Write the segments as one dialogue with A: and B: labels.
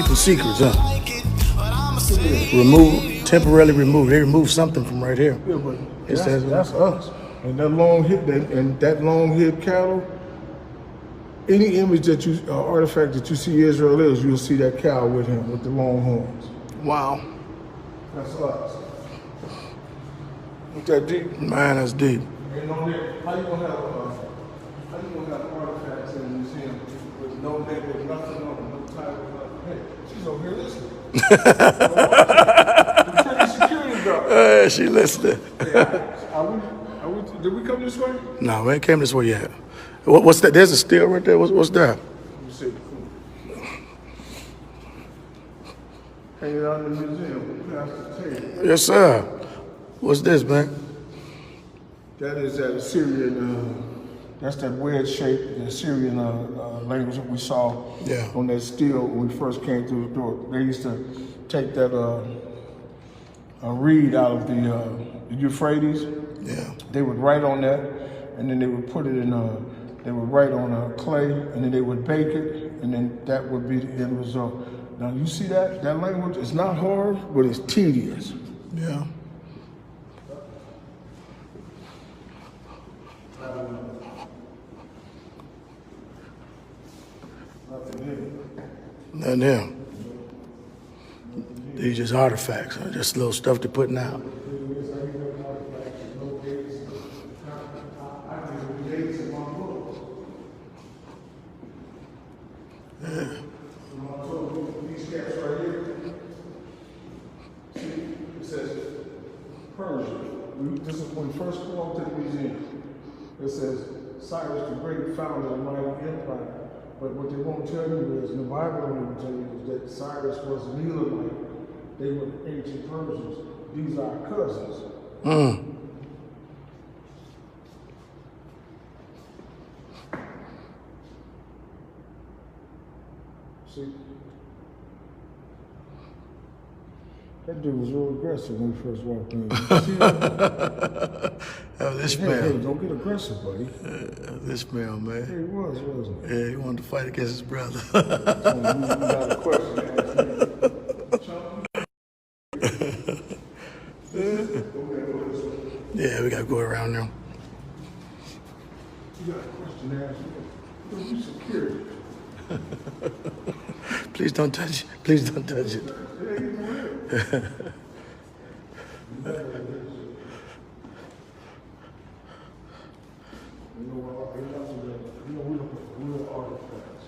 A: keeping secrets, huh? Temporarily remove. They removed something from right here.
B: Yeah, but that's us. And that long hip cattle, any image that you, artifact that you see Yisra'el is, you'll see that cow with him, with the long horns.
A: Wow.
B: That's us. Ain't that deep?
A: Man, that's deep.
B: And on there, how you gonna have artifacts in a museum with no name, with nothing on it, no title, nothing? Hey, she's over here listening. The pretty security guard.
A: She listening.
B: Did we come this way?
A: No, we ain't came this way yet. What's that? There's a steel right there. What's that?
B: Let me see. Hanging out in the museum, past the table.
A: Yes, sir. What's this, man?
B: That is that Assyrian, that's that weird shape, the Assyrian language that we saw on that steel when we first came through the door. They used to take that reed out of the Euphrates.
A: Yeah.
B: They would write on that, and then they would put it in they would write on clay, and then they would bake it, and then that would be the end result. Now you see that language is not hard, but it's tedious.
A: Yeah. Nothing here. These just artifacts, huh? Just little stuff they're putting out.
B: These caps right here. See, it says Persia. This is when we first go to the museum. It says Cyrus the Great founded a mighty empire. But what they won't tell you is, in the Bible don't even tell you, is that Cyrus was an Elamite. They were ancient Persians. These are our cousins. See? That dude was real aggressive when we first walked in. See that?
A: This
B: hey,
A: man.
B: Hey, don't get aggressive, buddy.
A: This man, man.
B: Yeah, he was, wasn't he?
A: Yeah, he wanted to fight against his brother.
B: You got a question to ask me.
A: Yeah, we gotta go around now.
B: You got a question to ask me? You security.
A: Please don't touch it. Please don't touch it.
B: Real artifacts.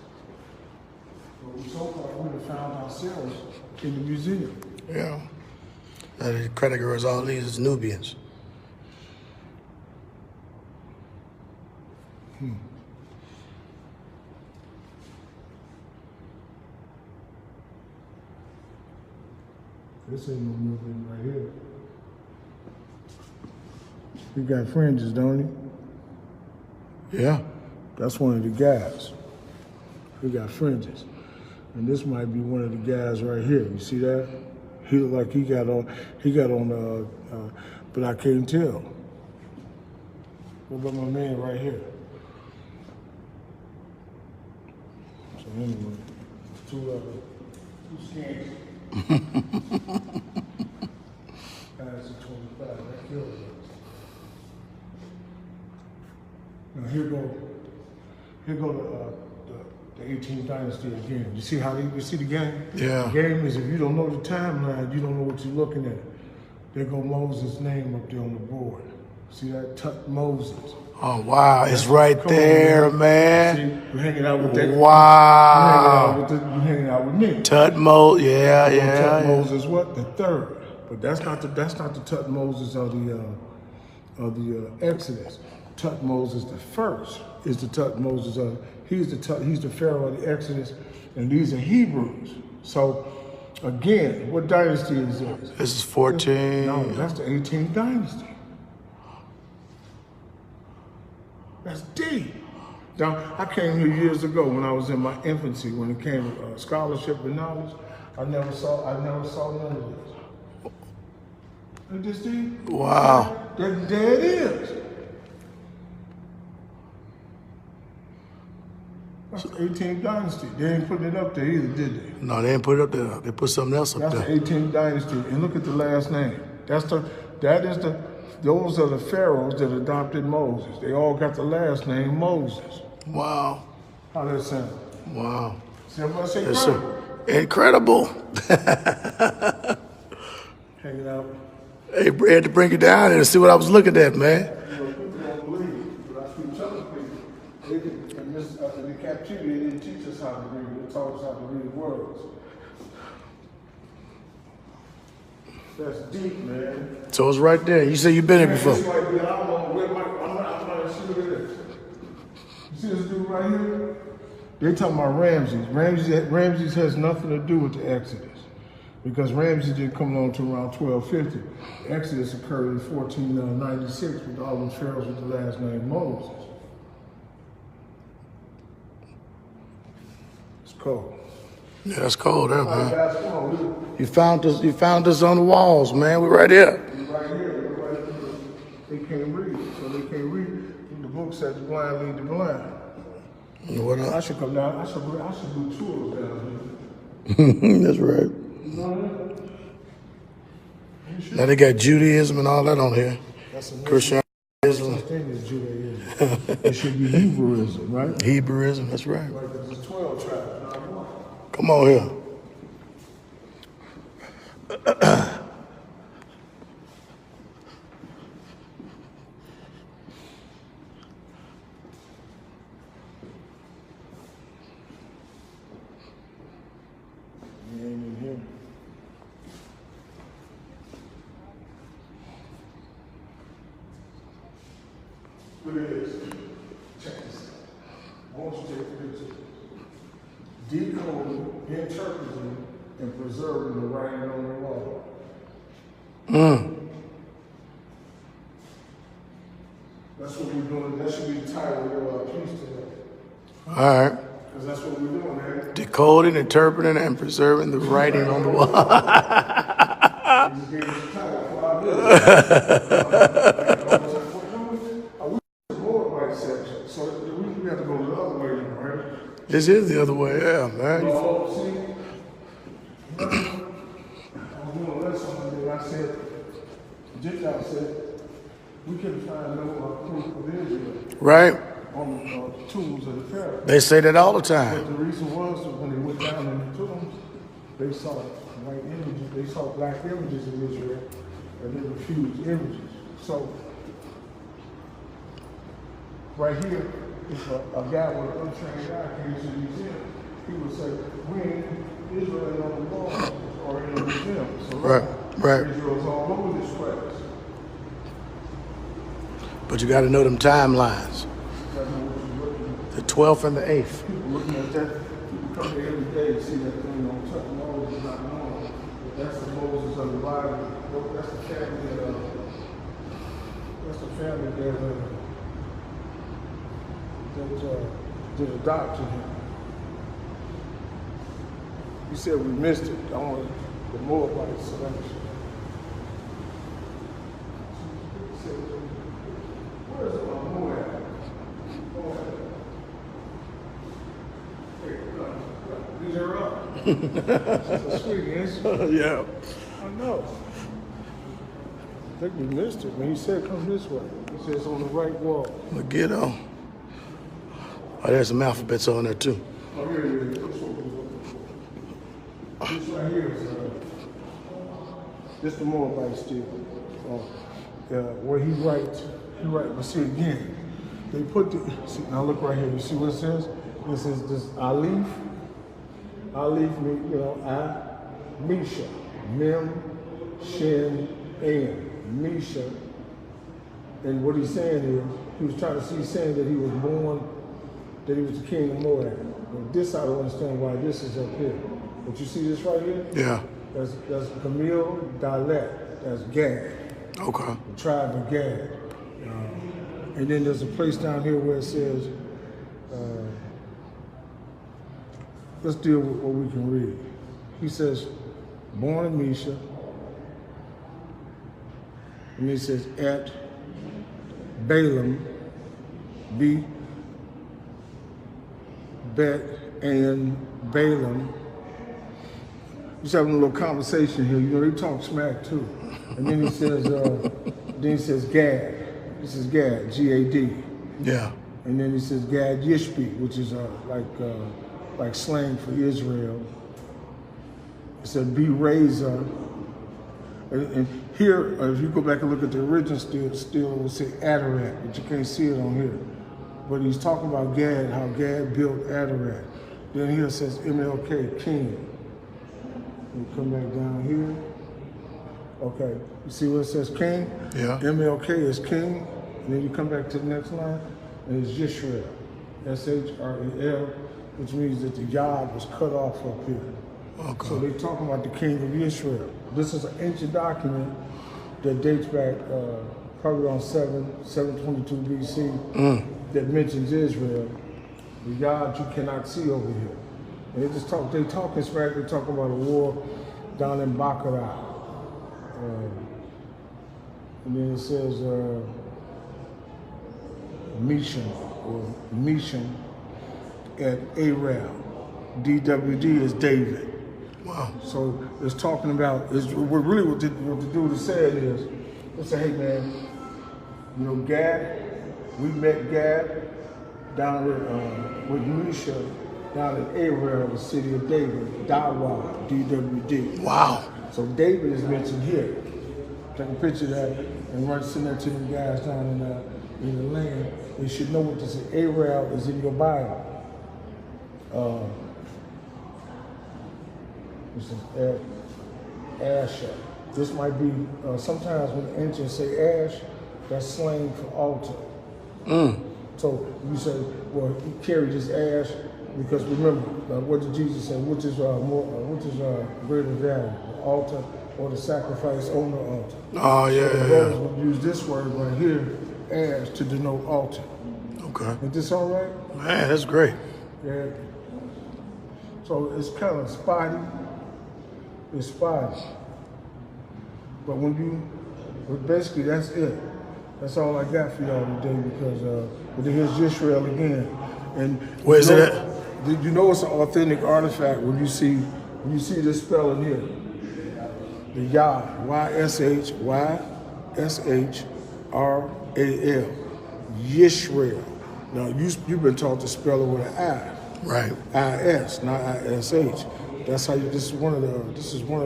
B: But so far, we have found ourselves in the museum.
A: Yeah. The categories all these is Nubians.
B: This ain't no Nubian right here. He got fringes, don't he?
A: Yeah.
B: That's one of the guys. He got fringes. And this might be one of the guys right here. You see that? He look like he got on, but I can't tell. What about my man right here? So anyway, two scans. That's a 25, that kills us. Now here go the 18th dynasty again. You see how you see the game?
A: Yeah.
B: The game is if you don't know the timeline, you don't know what you're looking at. There go Moses' name up there on the board. See that? Tut Moses.
A: Oh wow, it's right there, man.
B: See, you're hanging out with that.
A: Wow.
B: You're hanging out with me.
A: Tut Moses, yeah.
B: Tut Moses, what? The third. But that's not the Tut Moses of the Exodus. Tut Moses the first is the Tut Moses of he's the Pharaoh of the Exodus, and these are Hebrews. So again, what dynasty is this?
A: This is 14.
B: No, that's the 18th dynasty. That's deep. Now, I came here years ago when I was in my infancy, when it came to scholarship and knowledge. I never saw none of this. Ain't this deep?
A: Wow.
B: There it is. That's the 18th dynasty. They ain't putting it up there either, did they?
A: No, they didn't put it up there. They put something else up
B: That's
A: there.
B: the 18th dynasty. And look at the last name. Those are the pharaohs that adopted Moses. They all got the last name Moses.
A: Wow.
B: How that sound?
A: Wow.
B: See, everybody say
A: Yes,
B: incredible.
A: sir. Incredible.
B: Hanging out.
A: Hey, Brad, had to bring it down and see what I was looking at, man.
B: People don't believe it, but I keep telling people, in the captivity, they didn't teach us how to read. They taught us how to read words. That's deep, man.
A: So it's right there. You say you've been here before.
B: This right here, I don't know where I'm not see what it is. You see this dude right here? They talking about Ramses. Ramses has nothing to do with the Exodus. Because Ramses didn't come along until around 1250. Exodus occurred in 1496 with all those pharaohs with the last name Moses. It's cold.
A: Yeah, that's cold, there, man.
B: Guys, come on,
A: You found us on the walls, man. We're right here.
B: we're right here. They can't read, so they can't read. The book says the blind lead the blind.
A: What
B: I
A: up?
B: should come down. I should do tours down
A: That's right.
B: here. You know that?
A: Now they got Judaism and all that on here.
B: That's a
A: Christianity, Islam,
B: such thing as Judaism. It should be Hebrewism, right?
A: Hebrewism. That's right.
B: Like there's 12 tribes, not one.
A: Come on here.
B: He ain't in here. Look at this. Check this out. I want you to take a picture. Decoding, interpreting, and preserving the writing on the wall. That's what we're doing. That should be the title of our piece today.
A: All right.
B: Because that's what we're doing, man.
A: Decoding, interpreting, and preserving the writing on the wall.
B: We just gave us the title for our business. I wish there was more white section, so we have to go the other way, right?
A: This is the other way, yeah, man.
B: Oh, see, I was doing a lesson one day, and I said, Gentile said, we couldn't find no proof of Israel
A: Right?
B: on the tombs of the pharaohs.
A: They say that all the
B: But
A: time.
B: the reason was that when they went down in the tombs, they saw white images, they saw black images of Israel, and they refused images. So, right here, if a guy with an untrained eye came to the museum, he would say, we ain't Israel on the wall or in the museum. So
A: Right.
B: Israel's all over this place.
A: But you got to know them timelines.
B: That's what you're looking at.
A: The 12th and the 8th.
B: People looking at that, people come here every day and see that thing on Chuck Moses is not known. But that's the Moses of the Bible. That's the family that adopted him. You said we missed it. I want the Moabite selection. Where's Moab? These are up. That's a sweet answer.
A: Yeah.
B: I know. I think we missed it when he said come this way. He says on the right wall.
A: Megiddo. Oh, there's some alphabets on there too.
B: Oh, here it is. This right here is this the Moabite still. Where he writes, but see again, they put the, see, now look right here, you see what it says? It says this Aleph mean, Misha, Mem, Shin, An, Misha. And what he's saying is, he was trying to see, he's saying that he was born, that he was the king of Moab. But this, I don't understand why this is up here. But you see this right here?
A: Yeah.
B: That's Gamil Dalet, that's Gad,
A: Okay.
B: the tribe of Gad. And then there's a place down here where it says, let's deal with what we can read. He says, born in Misha, and he says, at Balaam, Bet, and Balaam. He's having a little conversation here. You know, they talk smack too. And then he says, Gad. This is Gad, G-A-D.
A: Yeah.
B: And then he says Gad Yishbi, which is like slang for Israel. It said be Razor. And here, if you go back and look at the original still it will say Adarat, but you can't see it on here. But he's talking about Gad, how Gad built Adarat. Then here it says MLK, King. You come back down here. Okay, you see where it says King?
A: Yeah.
B: MLK is King. And then you come back to the next line, and it's Yisra'el, S-H-R-E-L, which means that the yod was cut off up here.
A: Okay.
B: So they're talking about the king of Israel. This is an ancient document that dates back probably around 722 BC that mentions Israel. The yod you cannot see over here. And they talking smack, they're talking about a war down in Baccarat. And then it says Misham at Arab. DWD is David.
A: Wow.
B: So it's talking about, what the dude is saying is, they say, hey man, you know, Gad, we met Gad down with Misha down in Arab, the city of David, Dawa, DWD.
A: Wow.
B: So David is mentioned here. Take a picture of that and send that to the guys down in the land. They should know what this is. Arab is in your Bible. This is Asher. This might be, sometimes when the ancients say ash, that's slang for altar. So you say, well, he carried this ash because remember, what did Jesus say? Which is greater value, the altar or the sacrifice on the altar?
A: Oh, yeah,
B: so the
A: yeah.
B: Romans would use this word right here, ash, to denote altar.
A: Okay.
B: Is this all right?
A: Man, that's great.
B: Yeah. So it's kind of spotty. It's spotty. But basically that's it. That's all I got for y'all today because but here's Yisra'el again. And
A: where is it at?
B: You know it's an authentic artifact when you see this spelling here. The Yah, Y-S-H-R-A-L. Yisra'el. Now you've been taught to spell it with an I.
A: Right.
B: I-S, not I-S-H. That's how this is one of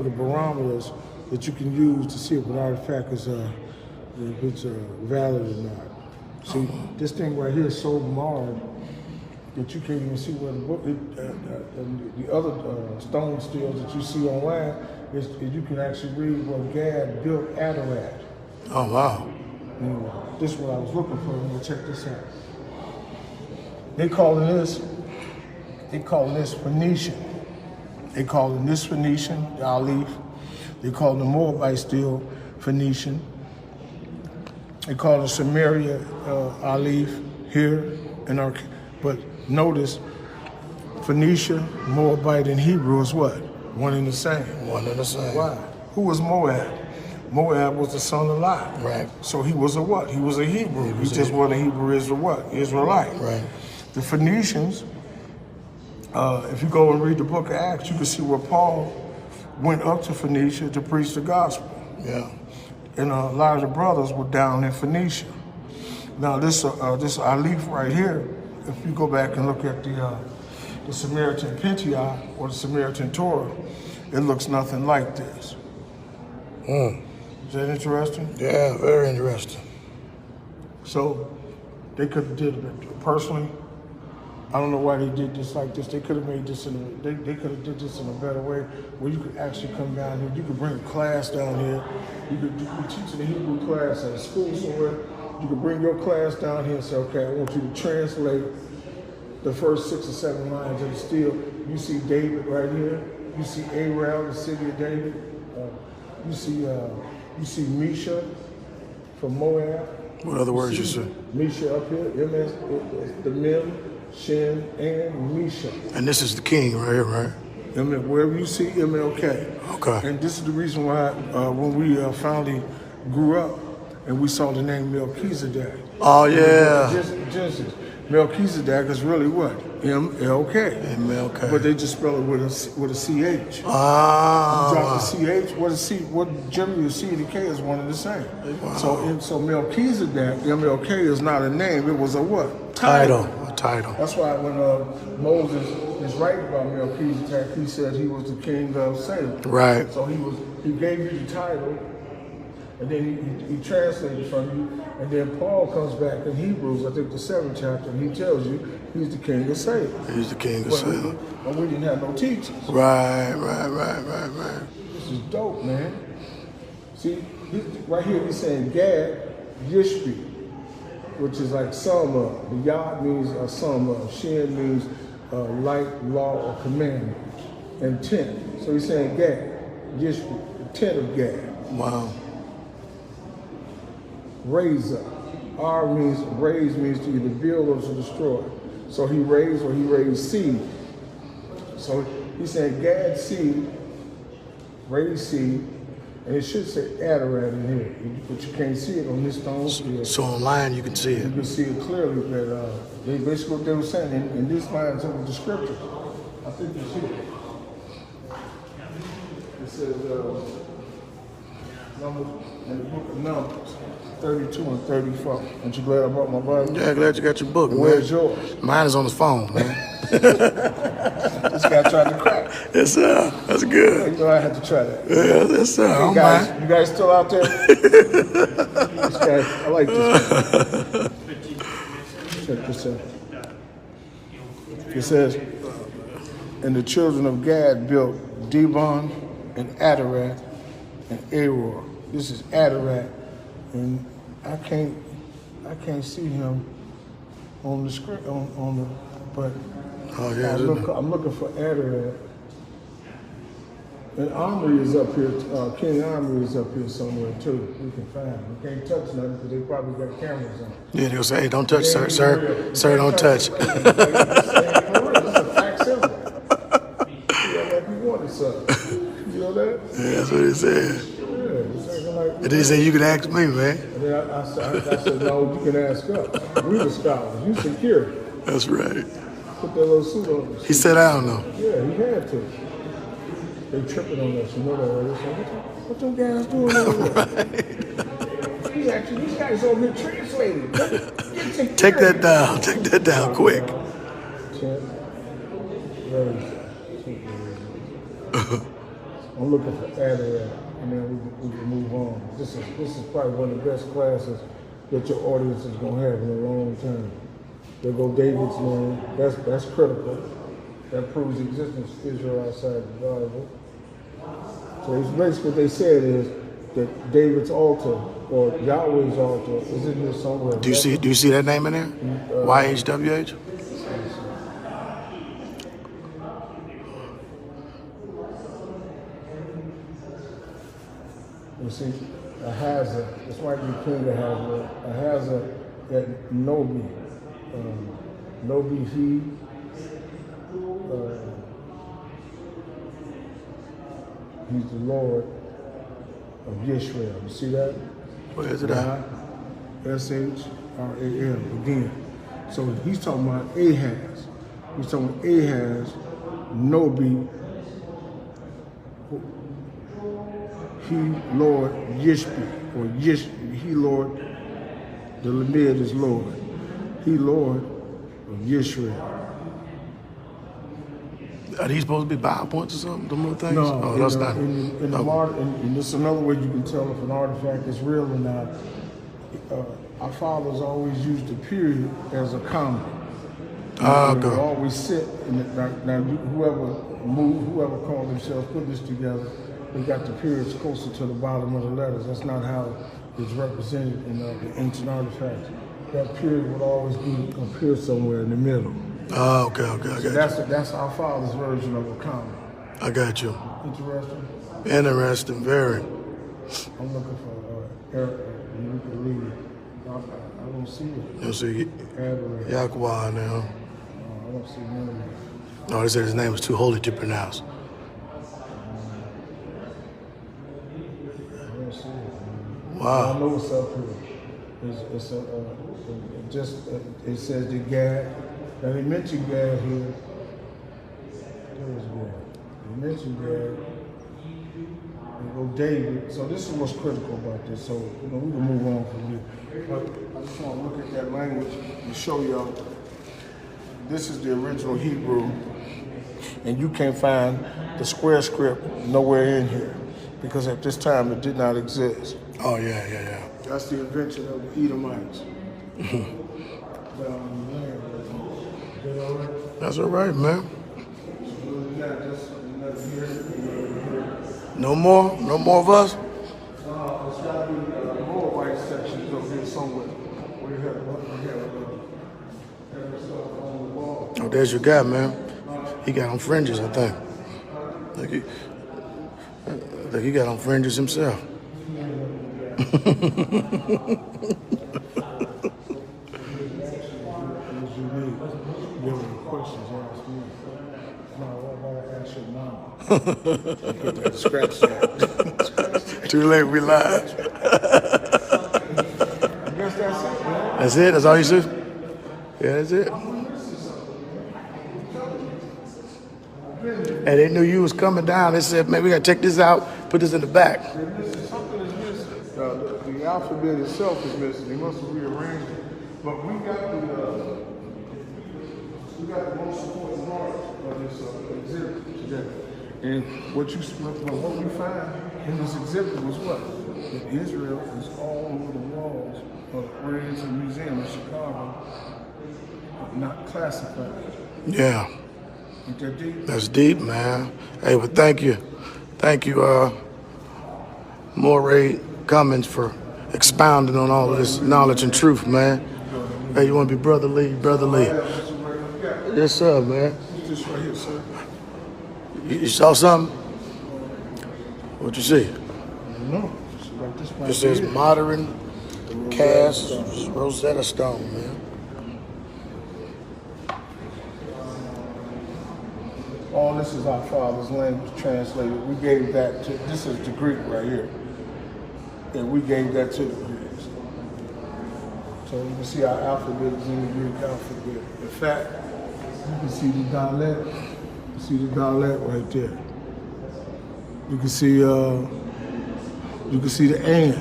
B: the barometers that you can use to see if an artifact is if it's valid or not. See, this thing right here is so marred that you can't even see where the other stone stills that you see online is you can actually read what Gad built Adarat.
A: Oh, wow.
B: Anyway, this is what I was looking for. I'm gonna check this out. They calling this Phoenician. They calling this Phoenician, the Aleph. They call the Moabite still Phoenician. They call the Samaria Aleph here in our. But notice, Phoenicia, Moabite, and Hebrew is what? One and the same.
A: One and the same.
B: Why? Who was Moab? Moab was the son of Lot.
A: Right.
B: So he was a what? He was a Hebrew. He just wasn't a Hebrew Israelite.
A: Right.
B: The Phoenicians, if you go and read the book of Acts, you can see where Paul went up to Phoenicia to preach the gospel.
A: Yeah.
B: And a lot of the brothers were down in Phoenicia. Now this Aleph right here, if you go back and look at the Samaritan Pentateuch or the Samaritan Torah, it looks nothing like this. Is that interesting?
A: Yeah, very interesting.
B: So they could have did it personally. I don't know why they did this like this. They could have made this they could have did this in a better way, where you could actually come down here. You could bring a class down here. You could be teaching a Hebrew class at a school somewhere. You could bring your class down here and say, okay, I want you to translate the first 6 or 7 lines of the steel. You see David right here. You see Arel, the city of David. You see Misha from Moab.
A: What other words you see?
B: Misha up here. MS, the Mem, Shin, and Misha.
A: And this is the king right here, right?
B: Wherever you see MLK.
A: Okay.
B: And this is the reason why when we finally grew up and we saw the name Melchizedek.
A: Oh, yeah.
B: Genesis. Melchizedek is really what? M-L-K.
A: MLK.
B: But they just spell it with a CH.
A: Ah.
B: Drop the CH, what generally the C and the K is one and the same.
A: Wow.
B: So Melchizedek, MLK is not a name, it was a what?
A: Title. A title.
B: That's why when Moses is writing about Melchizedek, he said he was the king of Salem.
A: Right.
B: So he gave you the title, and then he translated from you, and then Paul comes back in Hebrews, I think the 7th chapter, and he tells you he's the king of Salem.
A: He's the king of Salem.
B: But we didn't have no teachers.
A: Right.
B: This is dope, man. See, right here he's saying Gad Yishbi, which is like sum of. The Yod means a sum of. Shin means light, law, or commandment. And tent. So he's saying Gad, Yishbi, the tent of Gad.
A: Wow.
B: Raise up. Raise means to either build or to destroy. So he raised seed. So he's saying Gad seed, raised seed, and it should say Adarat in here, but you can't see it on this stone field.
A: So online you can see it.
B: You can see it clearly that they basically what they were saying in this line of the scriptures. I think you see it. It says Numbers in the book of Numbers. 32 and 34. Aren't you glad I brought my Bible?
A: Yeah, glad you got your book, man.
B: Where's yours?
A: Mine is on his phone, man.
B: This guy tried to crack.
A: Yes, sir. That's good.
B: You know I had to try that.
A: Yeah, yes, sir.
B: Hey guys, you guys still out there? This guy, I like this guy. Check this out. It says, and the children of Gad built Dibon and Adarat and Aror. This is Adarat. And I can't see him on the script but
A: Oh yeah.
B: I'm looking for Adarat. And Omri is up here. King Omri is up here somewhere too. We can find him. We can't touch nothing because they probably got cameras on.
A: Yeah, they'll say, hey, don't touch, sir. Sir, don't touch.
B: This is a facsimile. Yeah, like you wanted something. You know that?
A: Yeah, that's what he said. And then he said, you can ask me, man.
B: And then I said, no, you can ask us. We the scholars. You security.
A: That's right.
B: Put that little suit on.
A: He said, I don't know.
B: Yeah, he had to. They tripping on us. You know that, right? So what them guys doing over there? He's actually, these guys over here translating.
A: Take that down. Take that down quick.
B: I'm looking for Adarat, and then we can move on. This is probably one of the best classes that your audience is gonna have in a long time. There go David's name. That's critical. That proves the existence of Israel outside the Bible. So it's basically what they said is that David's altar or Yahweh's altar is in here somewhere.
A: Do you see that name in there? YHWH?
B: You see, Hazel, this might be King of Hazel. Hazel that Nobi. Nobi he. He's the Lord of Yisra'el. You see that?
A: Where is it at?
B: S-H-R-A-L, again. So he's talking about Ahaz. He's talking about Ahaz, Nobi, he Lord Yishbi, or he Lord, the Lamid is Lord. He Lord of Yisrael.
A: Are these supposed to be Bible points or something? Them little things?
B: No,
A: Oh, that's not.
B: And this is another way you can tell if an artifact is real or not. Our fathers always used the period as a comma.
A: Okay.
B: They always sit, now whoever called themselves put this together, they got the periods closer to the bottom of the letters. That's not how it's represented in the ancient artifacts. That period would always appear somewhere in the middle.
A: Oh, okay, I got you.
B: That's our father's version of a comma.
A: I got you.
B: Interesting?
A: Interesting, very.
B: I'm looking for Eric. You can read it. I don't see it.
A: You'll see YHWH now.
B: I don't see none of it.
A: No, they said his name was too holy to pronounce.
B: I don't see it.
A: Wow.
B: I know what's up here. It's it says the Gad. Now they mentioned Gad here. There is Gad. They mentioned Gad. And go David. So this is what's critical about this. So we can move on from here. But I just want to look at that language and show y'all. This is the original Hebrew, and you can't find the square script nowhere in here because at this time it did not exist.
A: Oh, yeah.
B: That's the invention of the Edomites.
A: That's all right, man. No more of us?
B: It's got to be more white sections over here somewhere. We have stuff on the wall.
A: Oh, there's your guy, man. He got on fringes, I think. I think he got on fringes himself.
B: Scratch that.
A: Too late, we lied.
B: I guess that's it, man.
A: That's it? That's all you said? Yeah, that's it. And they knew you was coming down. They said, man, we got to check this out, put this in the back.
B: Something is missing. The alphabet itself is missing. They must have rearranged it. But we got the most important part of this exhibit today. And what we find in this exhibit was what? That Israel is all over the walls of the Oriental Museum in Chicago, not classified.
A: Yeah.
B: Ain't that deep?
A: That's deep, man. Hey, well, thank you. Thank you, Moray Cummings, for expounding on all of this knowledge and truth, man. Hey, you want to be brotherly? Brotherly. Yes, sir, man.
B: This right here, sir.
A: You saw something? What'd you see?
B: No.
A: It says modern cast Rosetta Stone, man.
B: All this is our father's language translated. We gave that to, this is the Greek right here. And we gave that to the Greeks. So you can see our alphabet is in the Greek alphabet. In fact, you can see the dialect. You see the dialect right there. You can see the N,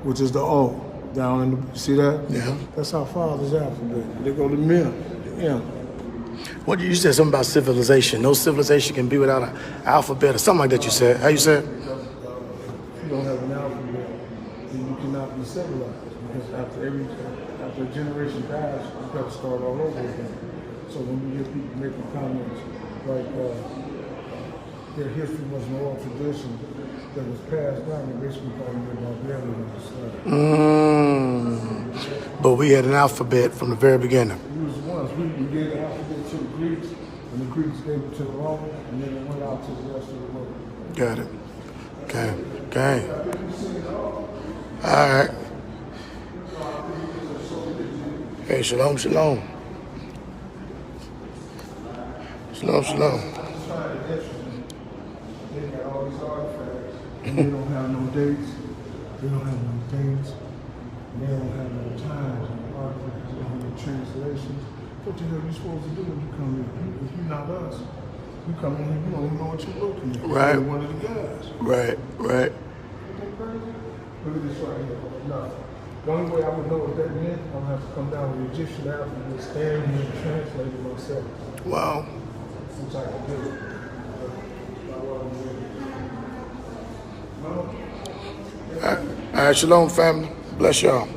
B: which is the O, down in the, you see that?
A: Yeah.
B: That's our father's alphabet. They go to Mem, the M.
A: What you said something about civilization. No civilization can be without an alphabet or something like that. You said. How you said?
B: If you don't have an alphabet, then you cannot be civilized. Because after a generation dies, you got to start all over again. So when you hear people making comments like their history was an oral tradition that was passed down, they basically calling it barbarians.
A: But we had an alphabet from the very beginning.
B: We was the ones. We gave the alphabet to the Greeks, and the Greeks gave it to the Romans, and then it went out to the rest of the world.
A: Got it. Okay. All right. Hey, shalom. Shalom.
B: They got all these artifacts, and they don't have no dates. They don't have no dates. They don't have no times on the artifacts. They don't have no translations. What the hell are you supposed to do when you come in? If you're not us, you come in here, you don't even know what you're looking at.
A: Right.
B: You're one of the guys.
A: Right.
B: Isn't that crazy? Look at this right here. No. The only way I would know what that meant, I'm going to have to come down with the Egyptian alphabet, stand here and translate it myself.
A: Wow.
B: Which I can do.
A: All right, shalom, family. Bless y'all.